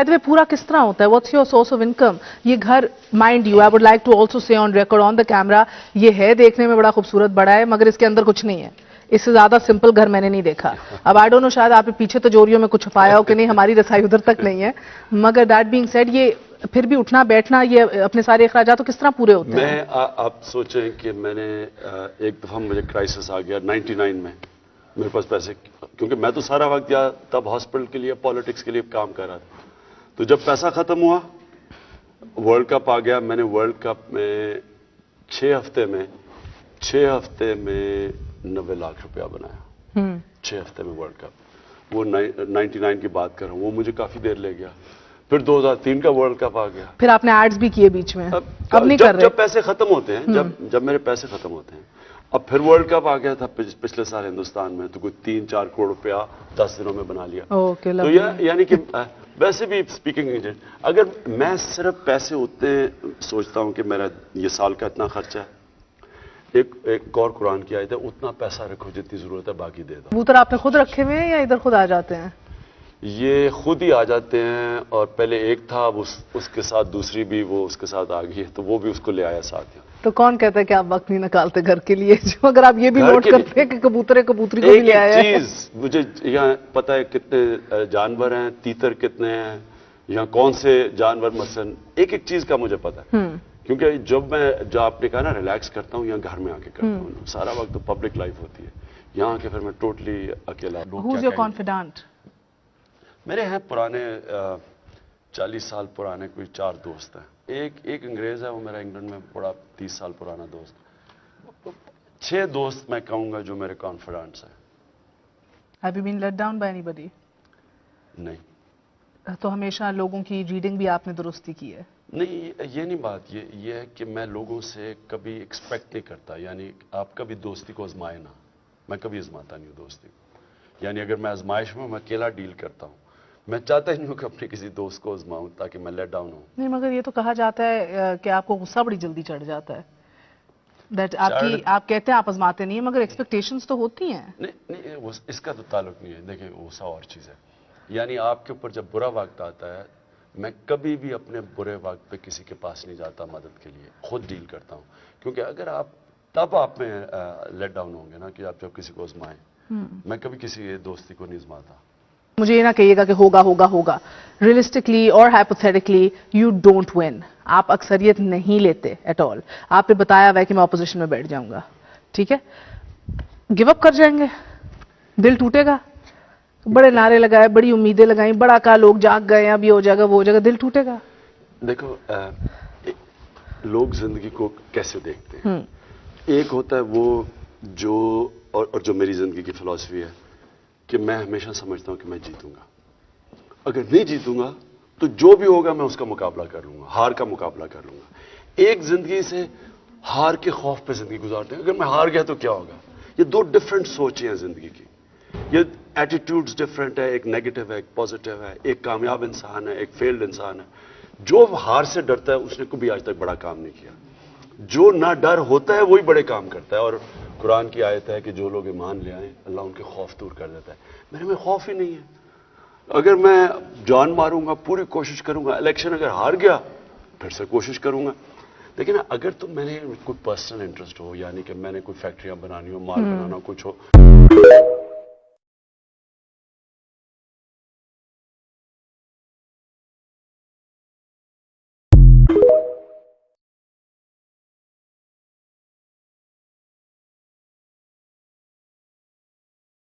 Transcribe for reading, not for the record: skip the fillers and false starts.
By the way, पूरा किस तरह होता है? What's your source of income? ये घर, mind you, I would like to also say on record, on the camera, ये है देखने में बड़ा खूबसूरत बड़ा है, मगर इसके अंदर कुछ नहीं है. इससे ज्यादा सिंपल घर मैंने नहीं देखा. अब आई डोंट नो, शायद आपने पीछे तिजोरियों में कुछ छुपाया हो कि नहीं, हमारी रसाई उधर तक नहीं है. मगर दैट बीइंग सेड, ये फिर भी उठना बैठना, ये अपने सारे अखराजात तो किस तरह पूरे होते हैं? मैं आप सोचें कि मैंने एक दफा मुझे क्राइसिस आ गया 99 में. मेरे पास पैसे, क्योंकि मैं तो सारा वक्त या तब हॉस्पिटल के लिए, पॉलिटिक्स के लिए काम कर रहा था. तो जब पैसा खत्म हुआ, वर्ल्ड कप आ गया. मैंने वर्ल्ड कप में 6 हफ्ते में 90 लाख रुपया बनाया. 6 हफ्ते में वर्ल्ड कप. वो 99 की बात कर रहा हूँ. वो मुझे काफी देर ले गया. फिर 2003 का वर्ल्ड कप आ गया. फिर आपने एड्स भी किए बीच में. अब नहीं कर रहे. जब पैसे खत्म होते हैं, जब मेरे पैसे खत्म होते हैं. अब फिर वर्ल्ड कप आ गया था पिछले साल हिंदुस्तान में, तो कोई 3-4 करोड़ रुपया 10 दिनों में बना लिया. ओके, तो यानी कि वैसे भी स्पीकिंग एजेंट, अगर मैं सिर्फ पैसे उतने सोचता हूं कि मेरा ये साल का इतना खर्चा है, एक और कुरान की आयत है, उतना पैसा रखो जितनी जरूरत है, बाकी दे दो. कबूतर आपने खुद रखे हुए हैं या इधर खुद आ जाते हैं? ये खुद ही आ जाते हैं. और पहले एक था, उसके साथ दूसरी भी वो उसके साथ आ गई है, तो वो भी उसको ले आया साथ. तो कौन कहता है कि आप वक्त नहीं निकालते घर के लिए? जो अगर आप ये भी नोट करते हैं कि कबूतरी को भी ले आया है. चीज मुझे यहाँ पता है कितने जानवर हैं, तीतर कितने हैं, यहाँ कौन से जानवर, मसलन एक एक चीज का मुझे पता है. क्योंकि जो आपने कहा ना, रिलैक्स करता हूँ, यहाँ घर में आके करता हूँ. सारा वक्त तो पब्लिक लाइफ होती है, यहाँ आके फिर मैं टोटली अकेला. Who's your confidant? मेरे हैं पुराने 40 साल पुराने कोई 4 दोस्त हैं. एक अंग्रेज है, वो मेरा इंग्लैंड में बड़ा 30 साल पुराना दोस्त. 6 दोस्त मैं कहूंगा जो मेरे कॉन्फिडेंट्स हैं. Have you been let down by anybody? नहीं. तो हमेशा लोगों की रीडिंग भी आपने दुरुस्ती की है? नहीं, ये नहीं बात. ये है कि मैं लोगों से कभी एक्सपेक्ट नहीं करता. यानी आप कभी दोस्ती को आजमाए ना. मैं कभी आजमाता नहीं हूँ दोस्ती को. यानी अगर मैं आजमाइश में, मैं अकेला डील करता हूँ. मैं चाहता ही नहीं हूँ कि अपने किसी दोस्त को आजमाऊं ताकि मैं लेट डाउन हूँ. नहीं, मगर ये तो कहा जाता है कि आपको गुस्सा बड़ी जल्दी चढ़ जाता है. आप कहते हैं आप आजमाते नहीं है, मगर एक्सपेक्टेशंस तो होती हैं. नहीं, इसका तो ताल्लुक नहीं है. देखिए, गुस्सा और चीज़ है. यानी आपके ऊपर जब बुरा वक्त आता है, मैं कभी भी अपने बुरे वक्त पे किसी के पास नहीं जाता मदद के लिए. खुद डील करता हूँ. क्योंकि अगर आप में लेट डाउन होंगे ना, कि आप जब किसी को आजमाएं. मैं कभी किसी दोस्ती को नहीं आजमाता. मुझे ये ना कहिएगा कि होगा. रियलिस्टिकली और हाइपोथेटिकली यू डोंट विन. आप अक्सरियत नहीं लेते एट ऑल. आपने बताया हुआ है कि मैं ऑपोजिशन में बैठ जाऊंगा. ठीक है, गिव अप कर जाएंगे, दिल टूटेगा. बड़े नारे लगाए, बड़ी उम्मीदें लगाई, बड़ा कहा, लोग जाग गए, अब ये हो जाएगा, वो हो जाएगा, दिल टूटेगा. देखो, लोग जिंदगी को कैसे देखते हैं. एक होता है वो जो, और जो मेरी जिंदगी की फिलॉसफी है कि मैं हमेशा समझता हूं कि मैं जीतूंगा. अगर नहीं जीतूंगा तो जो भी होगा मैं उसका मुकाबला कर लूंगा, हार का मुकाबला कर लूंगा. एक जिंदगी से हार के खौफ पे जिंदगी गुजारते हैं. अगर मैं हार गया तो क्या होगा. ये 2 डिफरेंट सोचें हैं जिंदगी की. ये एटीट्यूड्स डिफरेंट है. एक नेगेटिव है, एक पॉजिटिव है. एक कामयाब इंसान है, एक फेल्ड इंसान है. जो हार से डरता है उसने कभी आज तक बड़ा काम नहीं किया. जो ना डर होता है वही बड़े काम करता है. और कुरान की आयत है कि जो लोग ईमान ले आए, अल्लाह उनके खौफ दूर कर देता है. मेरे में खौफ ही नहीं है. अगर मैं जान मारूंगा, पूरी कोशिश करूंगा. इलेक्शन अगर हार गया, फिर से कोशिश करूंगा. लेकिन अगर तो मैंने कोई पर्सनल इंटरेस्ट हो, यानी कि मैंने कोई फैक्ट्रियां बनानी हो, माल बनाना कुछ हो,